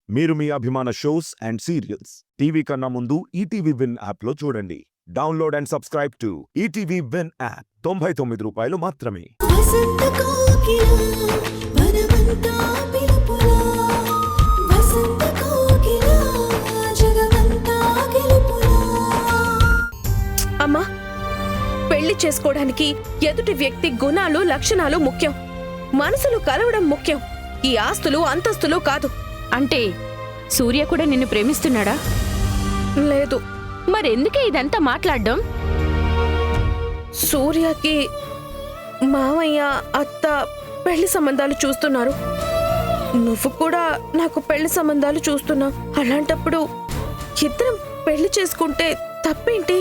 మీరు మీ అభిమాన shows and serials TV కన్నా ముందు ఈటీవీ విన్ యాప్లో చూడండి. Download and subscribe to ETV win app. 99 రూపాయలు మాత్రమే. వసంత కోకిల వనమంతా పిలుపులా వసంత కోకిల జగమంతా గెలుపులా. అమ్మా, పెళ్లి చేసుకోవడానికి ఎదుటి వ్యక్తి గుణాలు లక్షణాలు ముఖ్యం. మనసులు కలవడం ముఖ్యం. ఈ ఆస్తులు అంతస్తులు కాదు. అంటే సూర్య కూడా నిన్ను ప్రేమిస్తున్నాడా? లేదు. మరెందుకే ఇదంతా మాట్లాడ్డం? సూర్యకి మామయ్య అత్త పెళ్లి సంబంధాలు చూస్తున్నారు. నువ్వు కూడా నాకు పెళ్లి సంబంధాలు చూస్తున్నావు. అలాంటప్పుడు ఇద్దరం పెళ్లి చేసుకుంటే తప్పేంటి?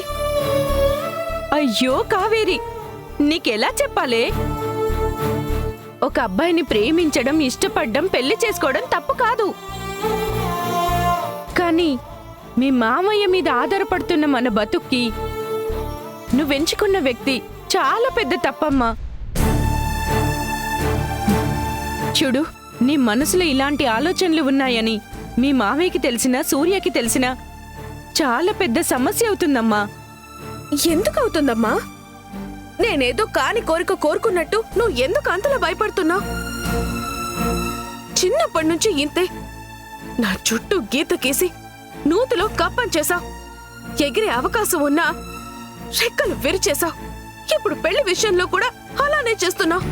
అయ్యో కావేరి, నీకెలా చెప్పాలే? ఒక అబ్బాయిని ప్రేమించడం, ఇష్టపడ్డం, పెళ్లి చేసుకోవడం తప్పు కాదు. కానీ మీ మామయ్య మీద ఆధారపడుతున్న మన బతుక్కి నువ్వెంచుకున్న వ్యక్తి చాలా పెద్ద తప్పమ్మా. చూడు, నీ మనసులో ఇలాంటి ఆలోచనలు ఉన్నాయని మీ మామయ్యకి తెలిసినా, సూర్యకి తెలిసినా చాలా పెద్ద సమస్య అవుతుందమ్మా. ఎందుకు అవుతుందమ్మా? నేనేదో కాని కోరిక కోరుకున్నట్టు నువ్వు ఎందుకు అంతలా భయపడుతున్నావు? చిన్నప్పటి నుంచి ఇంతే. నా చుట్టూ గీత గీసి నూతిలో కప్పం చేశావు. ఎగిరే అవకాశం ఉన్నా రెక్కలు విరిచేశావు. ఇప్పుడు పెళ్లి విషయంలో కూడా అలానే చేస్తున్నావు.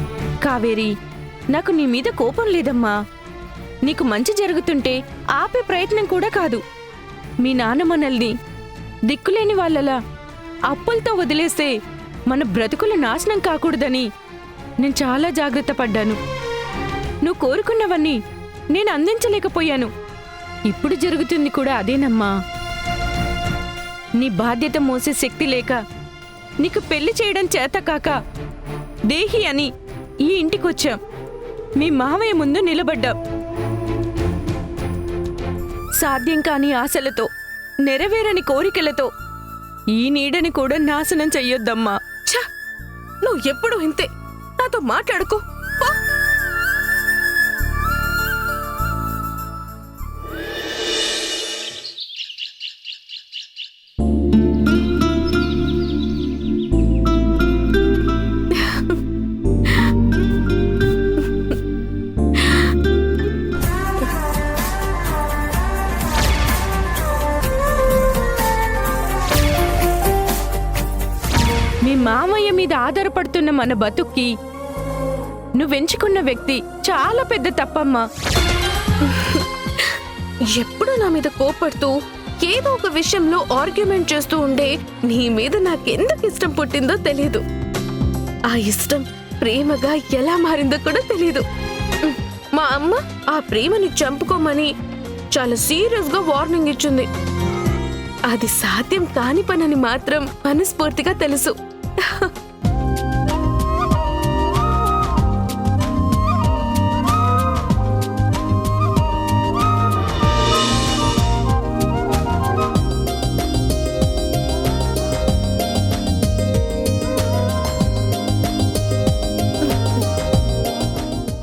కావేరి, నాకు నీ మీద కోపం లేదమ్మా. నీకు మంచి జరుగుతుంటే ఆపే ప్రయత్నం కూడా కాదు. మీ నాన్న మనల్ని దిక్కులేని వాళ్ళలా అప్పులతో వదిలేస్తే మన బ్రతుకులు నాశనం కాకూడదని నేను చాలా జాగ్రత్త పడ్డాను. నువ్వు కోరుకున్నవన్నీ నేను అందించలేకపోయాను. ఇప్పుడు జరుగుతుంది కూడా అదేనమ్మా. నీ బాధ్యత మోసే శక్తి లేక, నీకు పెళ్లి చేయడం చేత కాక దేహి అని ఈ ఇంటికొచ్చాం. మీ మావయ్య ముందు నిలబడ్డాం. సాధ్యం కాని ఆశలతో, నెరవేరని కోరికలతో ఈ నీడని కూడా నాశనం చెయ్యొద్దమ్మా. ఛ! నువ్వు ఎప్పుడు ఇంతే. నాతో మాట్లాడుకో. పో. మామయ్య మీద ఆధారపడుతున్న మన బతుక్కి నువ్వెంచుకున్న వ్యక్తి చాలా పెద్ద తప్పమ్మా. ఎప్పుడు నా మీద కోపడుతూ ఏదో ఒక విషయంలో ఆర్గ్యుమెంట్ చేస్తూ ఉండే నీ మీద నాకెందుకు ఇష్టం పుట్టిందో తెలీదు. ఆ ఇష్టం ప్రేమగా ఎలా మారిందో కూడా తెలీదు. మా అమ్మ ఆ ప్రేమని చంపుకోమని చాలా సీరియస్ గా వార్నింగ్ ఇచ్చింది. అది సాధ్యం కాని పనని మాత్రం మనస్ఫూర్తిగా తెలుసు.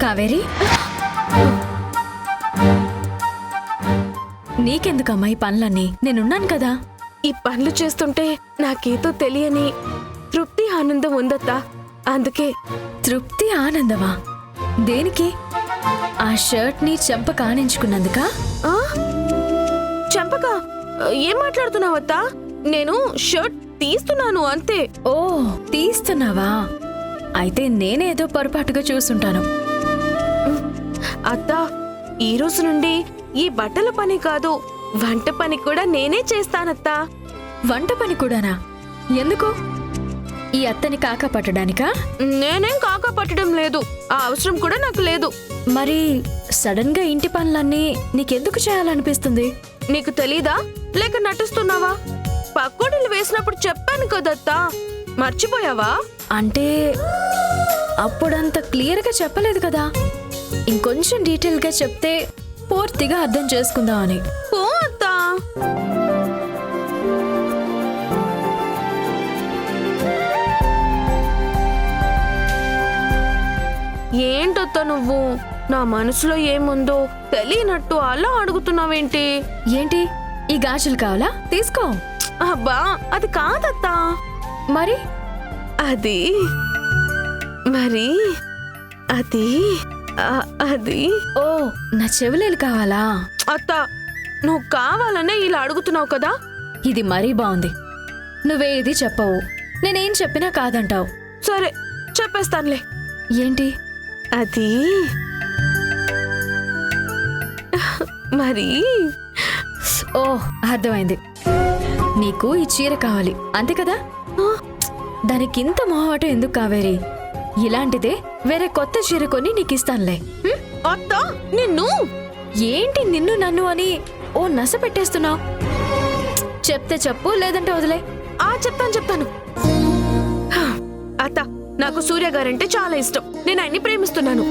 కావేరి, నీకెందుకమ్మా ఈ పనులన్నీ? నేనున్నాను కదా. ఈ పనులు చేస్తుంటే నాకేదో తెలియని తృప్తి ఆనందం ఉందత్తా. అందుకే. తృప్తి ఆనందమా? దేనికి? ఆ షర్ట్ ని చెంప కానించుకున్నందుకా? చంపక, ఏం మాట్లాడుతున్నావత్తా? నేను షర్ట్ తీస్తున్నాను అంతే. ఓ, తీస్తున్నావా? అయితే నేనేదో పొరపాటుగా చూసుంటాను. అత్తా, ఈ రోజు నుండి ఈ బట్టల పని కాదు, వంట పని కూడా నేనే చేస్తానత్తా. వంట పని కూడానా? ఎందుకు? ఈ అత్తని కాకా పట్టడానికా? నేనేం కాకా పట్టడం లేదు. ఆ అవసరం కూడా నాకు లేదు. మరి సడన్ గా ఇంటి పనులన్నీ నీకెందుకు చేయాలనిపిస్తుంది? నీకు తెలీదా? లేక నటిస్తున్నావా? పకోడీలు వేసినప్పుడు చెప్పాను కదత్తా, మర్చిపోయావా? అంటే అప్పుడంత క్లియర్ గా చెప్పలేదు కదా. ఇంకొంచెం డీటెయిల్ గా చెప్తే పూర్తిగా అర్థం చేసుకుందామని. ఓ అత్తా. ఏంటొత్తా నువ్వు? నా మనసులో ఏముందో తెలియనట్టు అలా అడుగుతున్నావేంటి? ఏంటి ఈ గాజులు కావాలా? తీసుకో. అబ్బా అది కాదత్తా. మరి అది మరి అది అది ఓ నా చెవులేలు కావాలా? అత్త, నువ్వు కావాలనే ఇలా అడుగుతున్నావు కదా. ఇది మరీ బాగుంది. నువ్వేది చెప్పవు, నేనేం చెప్పినా కాదంటావు. సరే చెప్పేస్తానులే. ఏంటి అది మరి ఓ అర్థమైంది. నీకు ఈ చీర కావాలి అంతే కదా? దానికింత మొహమాటం ఎందుకు కావేరి? ఇలాంటిదే వేరే కొత్త చీర కొని నీకిస్తానులే. అత్త నిన్ను. ఏంటి నిన్ను నన్ను అని ఓ నస పెట్టేస్తున్నావు? చెప్తే చెప్పు, లేదంటే వదిలే. చెప్తాను. అత్త, నాకు సూర్య గారంటే చాలా ఇష్టం. నేను ఆయన్ని ప్రేమిస్తున్నాను.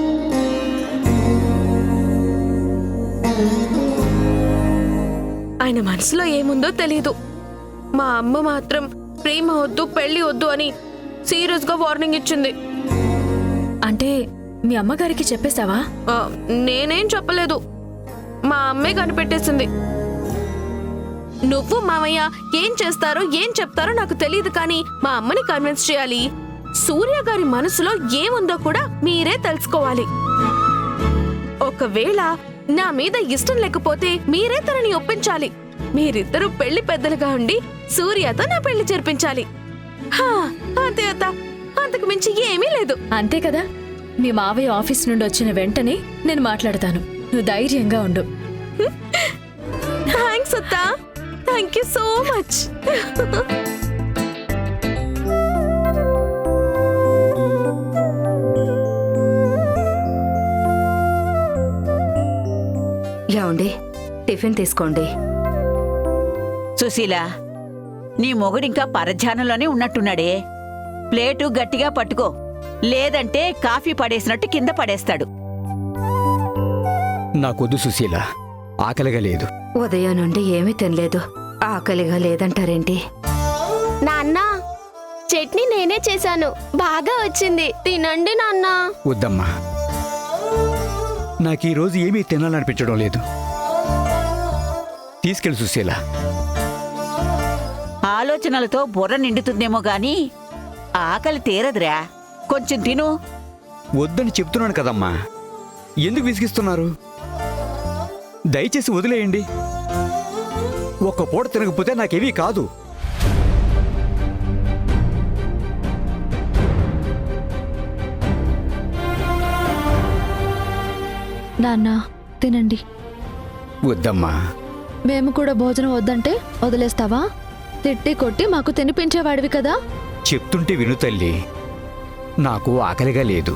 ఆయన మనసులో ఏముందో తెలీదు. మా అమ్మ మాత్రం ప్రేమ వద్దు, పెళ్లి వద్దు అని సీరియస్ గా వార్నింగ్ ఇచ్చింది. అంటే మీ అమ్మగారికి చెప్పేశావా? నేనేం చెప్పలేదు, మా అమ్మే కనిపెట్టేసింది. నువ్వు మామయ్య ఏం చేస్తారో ఏం చెప్తారో నాకు తెలియదు, కానీ మా అమ్మని కన్విన్స్ చేయాలి. సూర్య గారి మనసులో ఏముందో కూడా మీరే తెలుసుకోవాలి. ఒకవేళ నా మీద ఇష్టం లేకపోతే మీరే తనని ఒప్పించాలి. మీరిద్దరూ పెళ్లి పెద్దలుగా ఉండి సూర్యతో నా పెళ్లి జరిపించాలి. అంతే అత్త, అంతకు మించి ఏమీ లేదు. అంతే కదా? మీ మావయ్య ఆఫీస్ నుండి వచ్చిన వెంటనే నేను మాట్లాడతాను. నువ్వు ధైర్యంగా ఉండు. థ్యాంక్స్ అత్త, థ్యాంక్ యూ సో మచ్. ఏమండి, టిఫిన్ తీసుకోండి. సుశీల, నీ మొగుడింకా పరధ్యానంలోనే ఉన్నట్టున్నాడే. ప్లేటు గట్టిగా పట్టుకో, లేదంటే కాఫీ పడేసినట్టు కింద పడేస్తాడు. నాకొద్దు సుశీల, ఆకలిగా లేదు. ఉదయం నుండి ఏమీ తినలేదు, ఆకలిగా లేదంటారేంటి? నాన్న, చట్నీ నేనే చేశాను, బాగా వచ్చింది, తినండి నాన్న. వద్దమ్మా, నాకు ఈరోజు ఏమీ తినాలనిపించడం లేదు. తీసుకెళ్ళి సుశీల. ఆలోచనలతో బుర్ర నిండుతుందేమో గాని ఆకలి తీరదురా. కొంచెం తిను. వద్దని చెప్తున్నాను కదమ్మా, ఎందుకు విసిగిస్తున్నారు? దయచేసి వదిలేయండి. ఒక్క పూట తినకపోతే నాకేమీ కాదు. నాన్న తినండి. వద్దమ్మా. మేము కూడా భోజనం వద్దంటే వదిలేస్తావా? తిట్టి కొట్టి మాకు తినిపించేవాడివి కదా. చెప్తుంటే విను తల్లి, నాకు ఆకలిగా లేదు.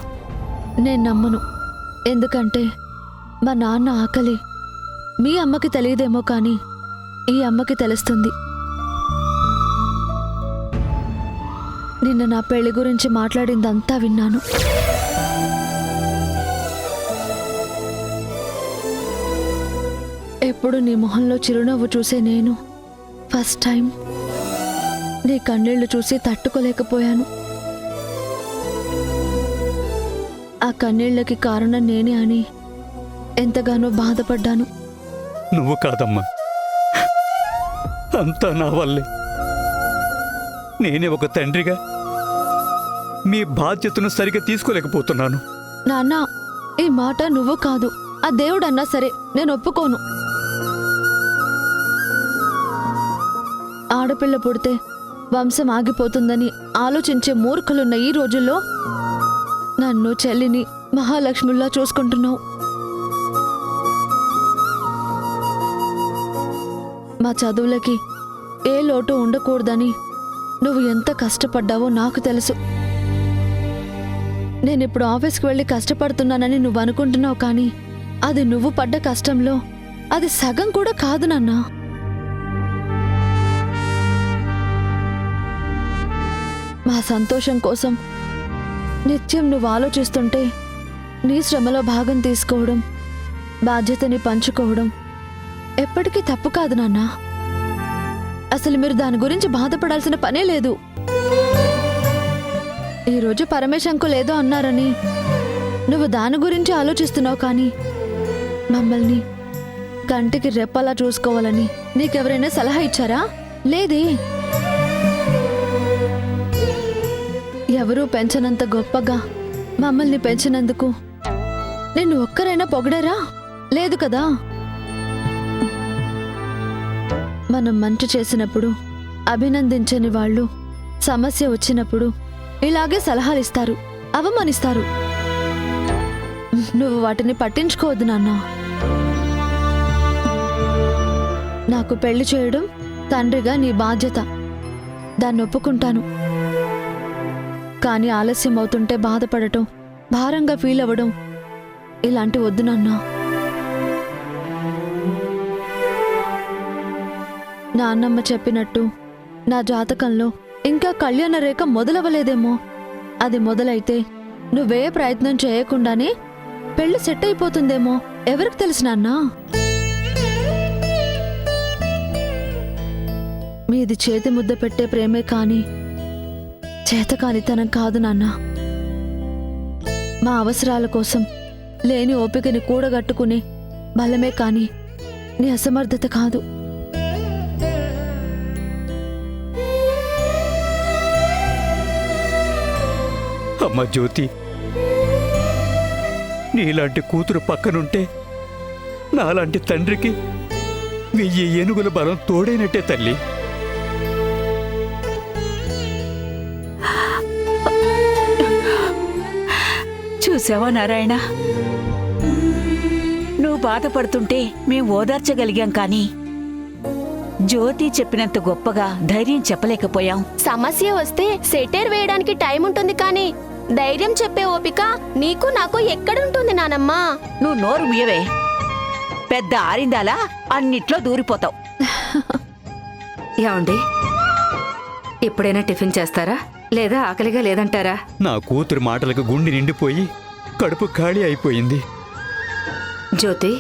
నేను నమ్మను. ఎందుకంటే మా నాన్న ఆకలి మీ అమ్మకి తెలియదేమో కానీ ఈ అమ్మకి తెలుస్తుంది. నిన్న నా పెళ్లి గురించి మాట్లాడిందంతా విన్నాను. ఎప్పుడు నీ మొహంలో చిరునవ్వు చూసే నేను ఫస్ట్ టైం నీ కన్నీళ్లు చూసి తట్టుకోలేకపోయాను. ఆ కన్నీళ్లకి కారణం నేనే అని ఎంతగానో బాధపడ్డాను. నువ్వు కాదమ్మా, అంతా నా వల్లే. నేనే ఒక తండ్రిగా మీ బాధ్యతను సరిగ్గా తీసుకోలేకపోతున్నాను. నాన్న, ఈ మాట నువ్వు కాదు, ఆ దేవుడన్నా సరే నేను ఒప్పుకోను. ఆడపిల్ల పుడితే వంశం ఆగిపోతుందని ఆలోచించే మూర్ఖులున్న ఈ రోజుల్లో నన్ను చెల్లిని మహాలక్ష్మిలా చూసుకుంటున్నావు. మా చదువులకి ఏ లోటు ఉండకూడదని నువ్వు ఎంత కష్టపడ్డావో నాకు తెలుసు. నేనిప్పుడు ఆఫీస్కి వెళ్ళి కష్టపడుతున్నానని నువ్వు అనుకుంటున్నావు, కానీ అది నువ్వు పడ్డ కష్టంలో అది సగం కూడా కాదు నాన్నా. మా సంతోషం కోసం నిత్యం నువ్వు ఆలోచిస్తుంటే నీ శ్రమలో భాగం తీసుకోవడం, బాధ్యతని పంచుకోవడం ఎప్పటికీ తప్పు కాదు నాన్నా. అసలు మీరు దాని గురించి బాధపడాల్సిన పనే లేదు. ఈరోజు పరమేశ్ అంకుల్ ఏదో అన్నారని నువ్వు దాని గురించి ఆలోచిస్తున్నావు కానీ మమ్మల్ని కంటికి రెప్పలా చూసుకోవాలని నీకెవరైనా సలహా ఇచ్చారా? లేదే. ఎవరూ పెంచనంత గొప్పగా మమ్మల్ని పెంచినందుకు నిన్ను ఒక్కరైనా పొగడారా? లేదు కదా. మనం మంచి చేసినప్పుడు అభినందించని వాళ్ళు సమస్య వచ్చినప్పుడు ఇలాగే సలహాలిస్తారు, అవమానిస్తారు. నువ్వు వాటిని పట్టించుకోవద్దు నాన్న. నాకు పెళ్లి చేయడం తండ్రిగా నీ బాధ్యత, దాన్ని ఒప్పుకుంటాను. కానీ ఆలస్యం అవుతుంటే బాధపడటం, భారంగా ఫీల్ అవ్వడం ఇలాంటి వద్దు నాన్న. నాన్నమ్మ చెప్పినట్టు నా జాతకంలో ఇంకా కళ్యాణ రేఖ మొదలవ్వలేదేమో. అది మొదలైతే నువ్వే ప్రయత్నం చేయకుండానే పెళ్లి సెట్ అయిపోతుందేమో. ఎవరికి తెలుసు నాన్నా? మీది చేతి ముద్ద పెట్టే ప్రేమే కాని చేతకానితనం కాదు నాన్న. మా అవసరాల కోసం లేని ఓపికని కూడగట్టుకునే బలమే కాని నీ అసమర్థత కాదు. అమ్మ జ్యోతి, నీలాంటి కూతురు పక్కనుంటే నాలాంటి తండ్రికి 1000 ఏనుగుల బలం తోడైనట్టే తల్లి. చూసావా నారాయణ, నువ్వు బాధపడుతుంటే మేం ఓదార్చగలిగాం కానీ జ్యోతి చెప్పినంత గొప్పగా ధైర్యం చెప్పలేకపోయాం. సమస్య వస్తే సెటైర్ వేయడానికి టైం ఉంటుంది కానీ ధైర్యం చెప్పే ఓపిక నీకు నాకు ఎక్కడుంటుంది నానమ్మా? నువ్వు నోరు ముయ్యవే. పెద్ద ఆరిందాలా అన్నిట్లో దూరిపోతావు. ఏమండి, ఇప్పుడైనా టిఫిన్ చేస్తారా లేదా ఆకలిగా లేదంటారా? నా కూతురు మాటలకు గుండె నిండిపోయి కడుపు ఖాళీ అయిపోయింది. జ్యోతి,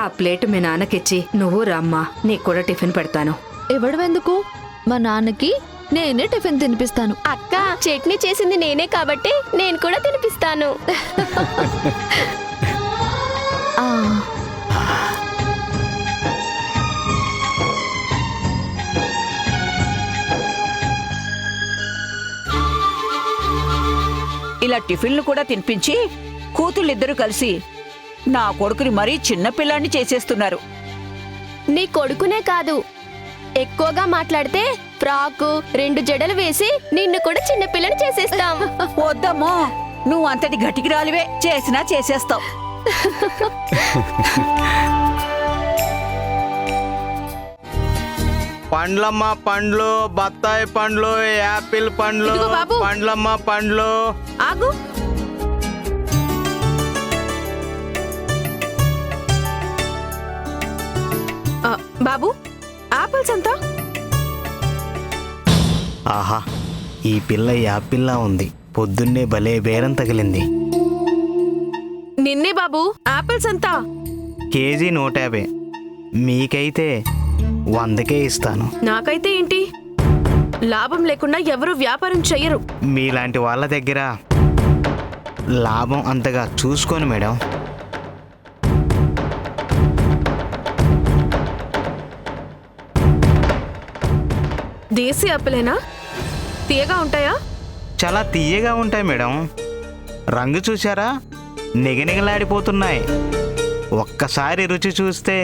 ఆ ప్లేట్ మీ నాన్నకిచ్చి నువ్వు రామ్మా, నీకు కూడా టిఫిన్ పెడతాను. ఇవ్వడమెందుకు? మా నాన్నకి నేనే టిఫిన్ తినిపిస్తాను. అక్క, చట్నీ చేసింది నేనే కాబట్టి నేను కూడా తినిపిస్తాను. ఆ, ఇలా టిఫిన్లు కూడా తినిపించి కూతుళ్ళిద్దరూ కలిసి నా కొడుకుని మరీ చిన్నపిల్లాన్ని చేసేస్తున్నారు. నీ కొడుకునే కాదు, ఎక్కువగా మాట్లాడితే ఫ్రాకు 2 జడలు వేసి నిన్ను కూడా చిన్నపిల్లని చేసేస్తాం. వద్దమ్మో, నువ్వు అంతటి గట్టికి రాలివే, చేసినా చేసేస్తావు. పండ్లమ్మ పండ్లు, బత్తాయి పండ్లు, యాపిల్ పండ్లు, ఇదిగో బాబు. పండ్లమ్మ పండ్లు. ఆగు. బాబు, ఆపిల్స్ అంతా? ఆహా, ఈ పిల్ల యాపిల్లా ఉంది. పొద్దున్నే భలే బేరం తగిలింది. నిన్నే బాబు, ఆపిల్స్ అంతా? కేజీ 150. మీకైతే 100కే ఇస్తాను. నాకైతే ఏంటి? లాభం లేకుండా ఎవరు వ్యాపారం చెయ్యరు. మీలాంటి వాళ్ళ దగ్గర లాభం అంతగా చూసుకోను మేడం. దేశీ ఆపిలేనా? తీయగా ఉంటాయా? చాలా తీయగా ఉంటాయి మేడం. రంగు చూసారా? నిగనిగలాడిపోతున్నాయి. ఒక్కసారి రుచి చూస్తే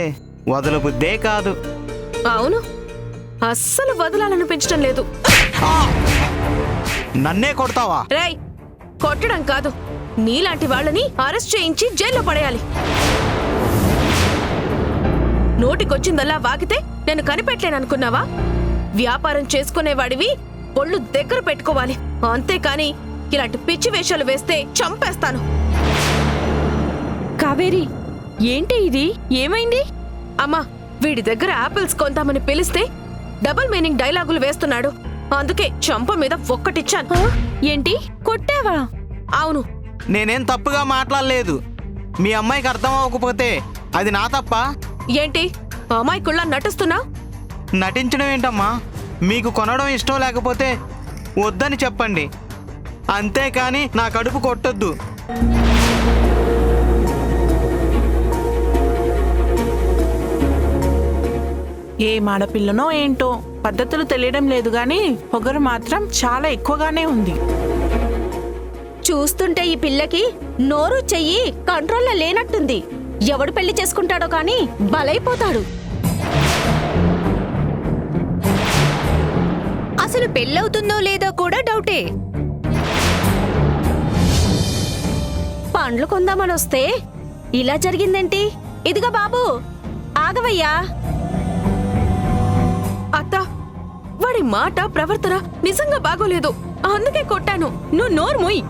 వదలబుద్దే కాదు. అవును, అస్సలు వదలాలనిపించడం లేదు. నన్నే కొడతావా? రేయ్, కొట్టడం కాదు, నీలాంటి వాళ్ళని అరెస్ట్ చేయించి జైల్లో పడేయాలి. నోటికొచ్చిందల్లా వాగితే నేను కనిపెట్టలేననుకున్నావా? వ్యాపారం చేసుకునేవాడివి ఒళ్ళు దగ్గర పెట్టుకోవాలి. అంతేకాని ఇలాంటి పిచ్చి వేషాలు వేస్తే చంపేస్తాను. కావేరి, ఏంటి ఇది? ఏమైంది? అమ్మా, వీడి దగ్గర ఆపిల్స్ కొందామని పిలిస్తే డబుల్ మీనింగ్ డైలాగులు వేస్తున్నాడు. అందుకే చంప మీద ఒక్కటిచ్చాను. ఏంటి, కొట్టావా? అవును. నేనేం తప్పుగా మాట్లాడలేదు. మీ అమ్మాయికి అర్థం అవ్వకపోతే అది నా తప్ప? ఏంటి అమాయకుల్లా నటిస్తున్నా? నటించడం ఏంటమ్మా? మీకు కొనడం ఇష్టం లేకపోతే వద్దని చెప్పండి. అంతేకాని నా కడుపు కొట్టొద్దు. ఏ మాడపిల్లనో ఏంటో పద్ధతులు తెలియడం లేదు గాని పొగరు మాత్రం చాలా ఎక్కువగానే ఉంది. చూస్తుంటే ఈ పిల్లకి నోరు చెయ్యి కంట్రోల్లో లేనట్టుంది. ఎవడు పెళ్లి చేసుకుంటాడో కానీ బలైపోతాడు. అసలు పెళ్ళవుతుందో లేదో కూడా డౌటే. పండ్లు కొందామని వస్తే ఇలా జరిగిందేంటి? ఇదిగో బాబు ఆగవయ్యా. అత్త, వాడి మాట ప్రవర్తన నిజంగా బాగోలేదు, అందుకే కొట్టాను. నువ్వు నోరు మొయ్.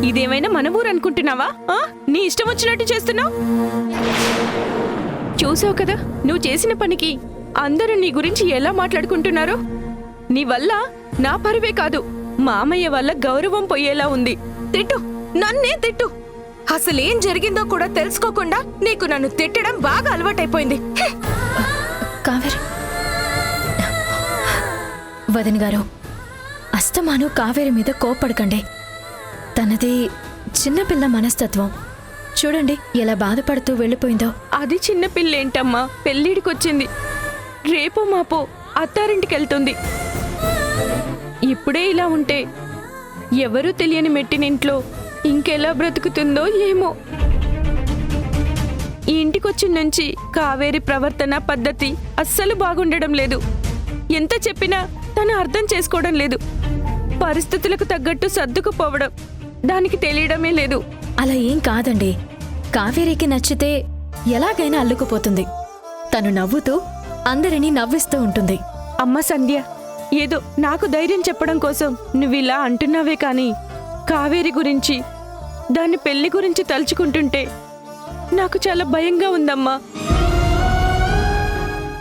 ఇదేమైనా మన ఊరు అనుకుంటున్నావా? నీ ఇష్టం వచ్చినట్టు చేస్తున్నావు. చూసావు కదా నువ్వు చేసిన పనికి అందరూ నీ గురించి ఎలా మాట్లాడుకుంటున్నారో. నీ వల్ల నా పరువే కాదు, మామయ్య వల్ల గౌరవం పోయేలా ఉంది. తిట్టు, నన్నే తిట్టు. అసలేం జరిగిందో కూడా తెలుసుకోకుండా నీకు నన్ను తిట్టడం బాగా అలవాటైపోయింది. కావేరి వదిన గారు, అస్తమాను కావేరి మీద కోపడకండి. తనది చిన్నపిల్ల మనస్తత్వం. చూడండి ఎలా బాధపడుతూ వెళ్ళిపోయిందో. అది చిన్నపిల్లేంటమ్మా, పెళ్ళిడికొచ్చింది. రేపో మాపో అత్తారింటికెళ్తుంది. ఇప్పుడే ఇలా ఉంటే ఎవరూ తెలియని మెట్టినింట్లో ఇంకెలా బ్రతుకుతుందో ఏమో. ఈ ఇంటికొచ్చిన నుంచి కావేరి ప్రవర్తన పద్ధతి అస్సలు బాగుండడం లేదు. ఎంత చెప్పినా తను అర్థం చేసుకోవడం లేదు. పరిస్థితులకు తగ్గట్టు సర్దుకుపోవడం దానికి తెలియడమే లేదు. అలా ఏం కాదండి. కావేరికి నచ్చితే ఎలాగైనా అల్లుకుపోతుంది. తను నవ్వుతూ అందరినీ నవ్విస్తూ ఉంటుంది. అమ్మ సంధ్య, ఏదో నాకు ధైర్యం చెప్పడం కోసం నువ్విలా అంటున్నావే కానీ కావేరి గురించి, దాని పెళ్లి గురించి తలుచుకుంటుంటే నాకు చాలా భయంగా ఉందమ్మా.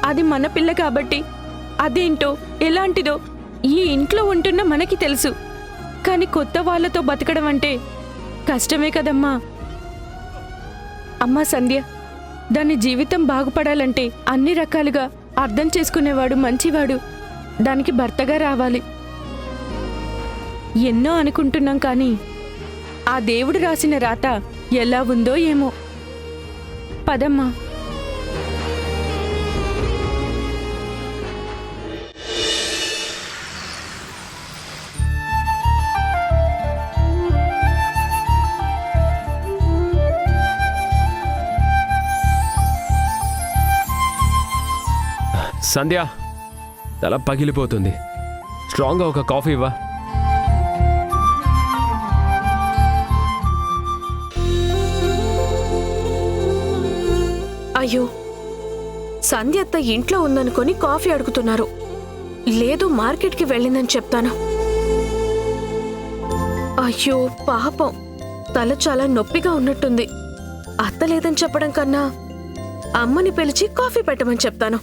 అది మన పిల్ల కాబట్టి అదేంటో ఎలాంటిదో ఈ ఇంట్లో ఉంటున్న మనకి తెలుసు. కానీ కొత్త వాళ్ళతో బతకడం అంటే కష్టమే కదమ్మా. అమ్మా సంధ్య, దాని జీవితం బాగుపడాలంటే అన్ని రకాలుగా అర్థం చేసుకునేవాడు, మంచివాడు దానికి భర్తగా రావాలి. ఎన్నో అనుకుంటున్నాం కానీ ఆ దేవుడు రాసిన రాత ఎలా ఉందో ఏమో. పదమ్మా. సంధ్య, తల పగిలిపోతుంది. స్ట్రాంగ్గా ఒక కాఫీ ఇవ్వా. అయ్యో, సంధ్యత్త ఇంట్లో ఉందనుకొని కాఫీ అడుగుతున్నారు. లేదు, మార్కెట్కి వెళ్ళిందని చెప్తాను. అయ్యో పాపం, తల చాలా నొప్పిగా ఉన్నట్టుంది. అత్త లేదని చెప్పడం కన్నా అమ్మని పిలిచి కాఫీ పెట్టమని చెప్తాను.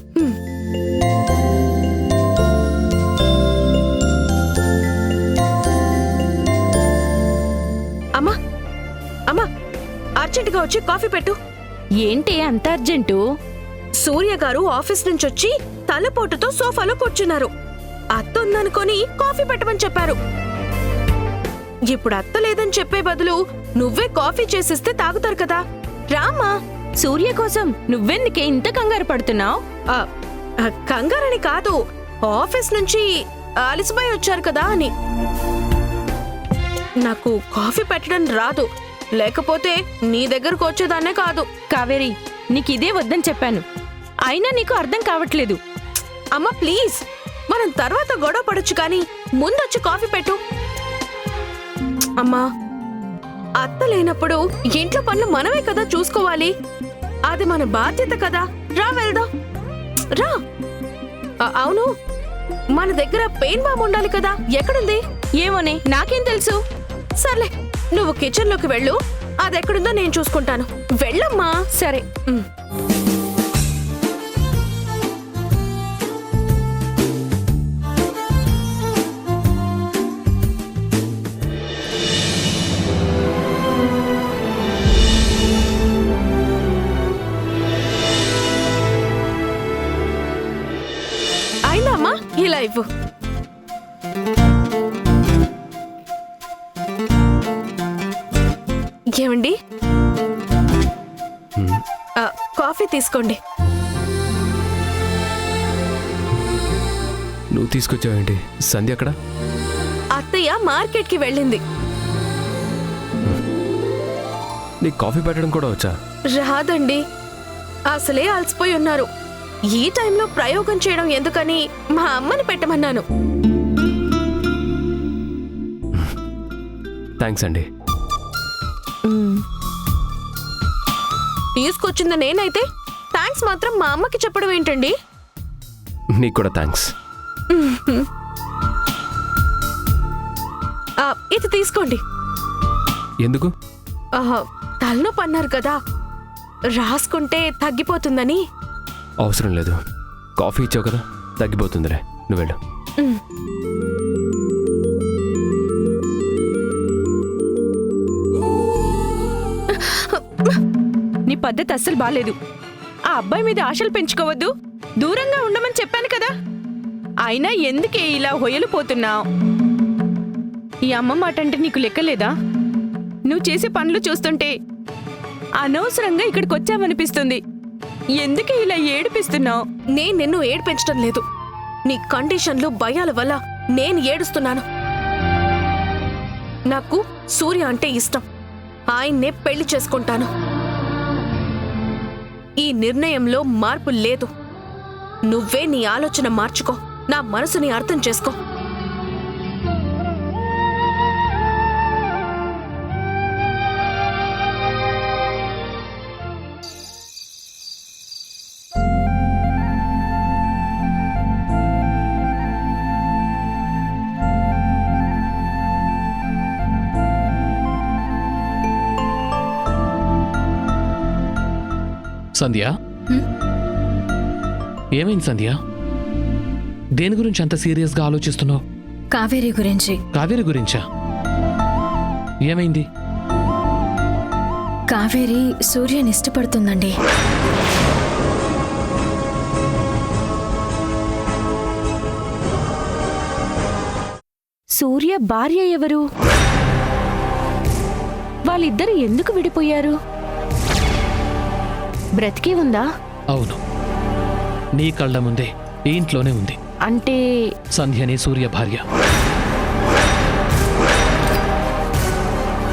అమ్మా, అమ్మా, అర్జెంటుగా వచ్చి కాఫీ పెట్టు. ఏంటి అంత అర్జెంటు? సూర్య గారు ఆఫీస్ నుంచి వచ్చి తలపోటుతో సోఫాలో కూర్చున్నారు. అత్త ఉందనుకొని కాఫీ పెట్టమని చెప్పారు. ఇప్పుడు అత్త లేదని చెప్పే బదులు నువ్వే కాఫీ చేసిస్తే తాగుతారు కదా. రామా. సూర్య కోసం నువ్వెందుకే ఇంత కంగారు పడుతున్నావు? కంగారని కాదు, ఆఫీస్ నుంచి అలిసిపోయి వచ్చారు కదా అని. నాకు కాఫీ పెట్టడం రాదు, లేకపోతే నీ దగ్గరకు వచ్చేదాన్నే కాదు. కావేరి, నీకు ఇదే వద్దని చెప్పాను, అయినా నీకు అర్థం కావట్లేదు. అమ్మా ప్లీజ్, మనం తర్వాత గొడవ పడొచ్చు కానీ ముందొచ్చి కాఫీ పెట్టు. అమ్మా, అత్త లేనప్పుడు ఇంట్లో పనులు మనమే కదా చూసుకోవాలి. అది మన బాధ్యత కదా. రా వెళ్దాం, రా. అవును, మన దగ్గర పెయిన్ బామ్ ఉండాలి కదా, ఎక్కడుంది? ఏమోనే, నాకేం తెలుసు. సర్లే, నువ్వు కిచెన్ లోకి వెళ్ళు, అది ఎక్కడుందో నేను చూసుకుంటాను. వెళ్ళమ్మా. సరే. అయిందా అమ్మా? ఇలా ఇవ్వు. ఏమండి, కాఫీ తీసుకోండి. నువ్వు తీసుకొచ్చావేంటి? సంధ్య అక్కడ? అత్తయ్య మార్కెట్కి వెళ్ళింది. నీకు కాఫీ పెట్టడం కూడా వచ్చా? రాదండి, అసలే అలసిపోయి ఉన్నారు. ఈ టైంలో ప్రయోగం చేయడం ఎందుకని మా అమ్మని పెట్టమన్నాను. థ్యాంక్స్ అండి. తీసుకొచ్చింది నేనైతే థ్యాంక్స్ మాత్రం మా అమ్మకి చెప్పడం ఏంటండి? నీకు కూడా థ్యాంక్స్. ఇది తీసుకోండి. ఎందుకు? తలనొప్పి అన్నారు కదా, రాసుకుంటే తగ్గిపోతుందని. అవసరం లేదు, కాఫీ ఇచ్చావు కదా, తగ్గిపోతుందిలే. నువ్వు వెళ్ళు. నీ పద్ధతి అస్సలు బాలేదు. ఆ అబ్బాయి మీద ఆశలు పెంచుకోవద్దు, దూరంగా ఉండమని చెప్పాను కదా. అయినా ఎందుకే ఇలా హొయలు పోతున్నావు? ఈ అమ్మ మాట అంటే నీకు లెక్కలేదా? నువ్వు చేసే పనులు చూస్తుంటే అనవసరంగా ఇక్కడికి వచ్చామనిపిస్తుంది. ఎందుకే ఇలా ఏడిపిస్తున్నావు? నేను నిన్ను ఏడిపించడం లేదు, నీ కండిషన్లు భయాల వల్ల నేను ఏడుస్తున్నాను. నాకు సూర్య అంటే ఇష్టం, ఆయన్నే పెళ్లి చేసుకుంటాను. ఈ నిర్ణయంలో మార్పు లేదు. నువ్వే నీ ఆలోచన మార్చుకో, నా మనసుని అర్థం చేసుకో. సంధ్య, ఏమైంది సంధ్య? దేని గురించి అంత సీరియస్గా ఆలోచిస్తున్నావు? కావేరి గురించి. కావేరి గురించా? ఏమైంది? కావేరి సూర్యని ఇష్టపడుతుందండి. సూర్య భార్య ఎవరు? వాళ్ళిద్దరు ఎందుకు విడిపోయారు? బ్రతికే ఉందా? అవును, నీ కళ్ళ ముందే ఈ ఇంట్లోనే ఉంది. అంటే సంధ్యనే సూర్య భార్య.